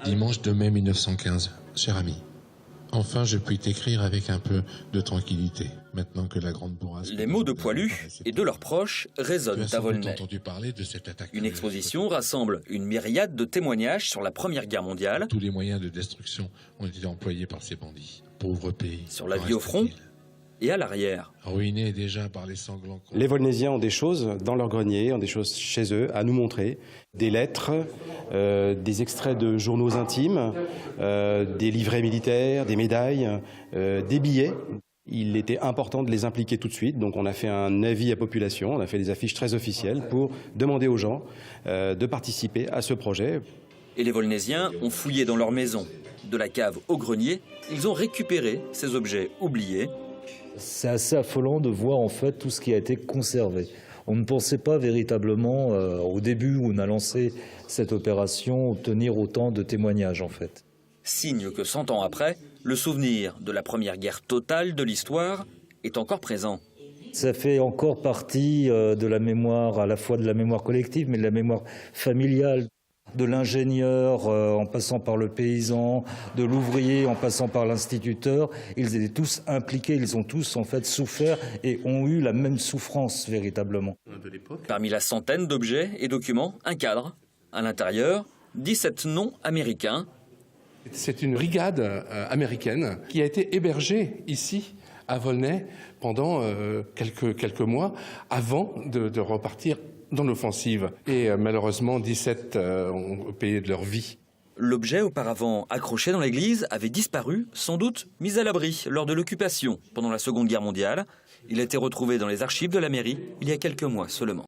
Dimanche 2 mai 1915, cher ami. Enfin, je puis t'écrire avec un peu de tranquillité, maintenant que la grande bourrasque... Les mots de Poilu et de leurs proches résonnent à Volney. Entendu parler de cette attaque. Une exposition rassemble une myriade de témoignages sur la Première Guerre mondiale. Tous les moyens de destruction ont été employés par ces bandits. Pauvre pays. Sur la vie au front et à l'arrière. Ruinés déjà par les sanglants. Les Volnésiens ont des choses dans leur grenier, ont des choses chez eux à nous montrer. Des lettres, des extraits de journaux intimes, des livrets militaires, des médailles, des billets. Il était important de les impliquer tout de suite, donc on a fait un avis à population, on a fait des affiches très officielles pour demander aux gens de participer à ce projet. Et les Volnésiens ont fouillé dans leur maison. De la cave au grenier, ils ont récupéré ces objets oubliés. C'est assez affolant de voir en fait tout ce qui a été conservé. On ne pensait pas véritablement, au début où on a lancé cette opération, obtenir autant de témoignages en fait. Signe que 100 ans après, le souvenir de la première guerre totale de l'histoire est encore présent. Ça fait encore partie de la mémoire, à la fois de la mémoire collective, mais de la mémoire familiale. De l'ingénieur en passant par le paysan, de l'ouvrier en passant par l'instituteur, ils étaient tous impliqués, ils ont tous en fait souffert et ont eu la même souffrance véritablement. Parmi la centaine d'objets et documents, un cadre. À l'intérieur, 17 noms américains. C'est une brigade américaine qui a été hébergée ici à Volney pendant quelques mois avant de repartir dans l'offensive. Et malheureusement, 17 ont payé de leur vie. L'objet auparavant accroché dans l'église avait disparu, sans doute mis à l'abri lors de l'occupation pendant la Seconde Guerre mondiale. Il a été retrouvé dans les archives de la mairie il y a quelques mois seulement.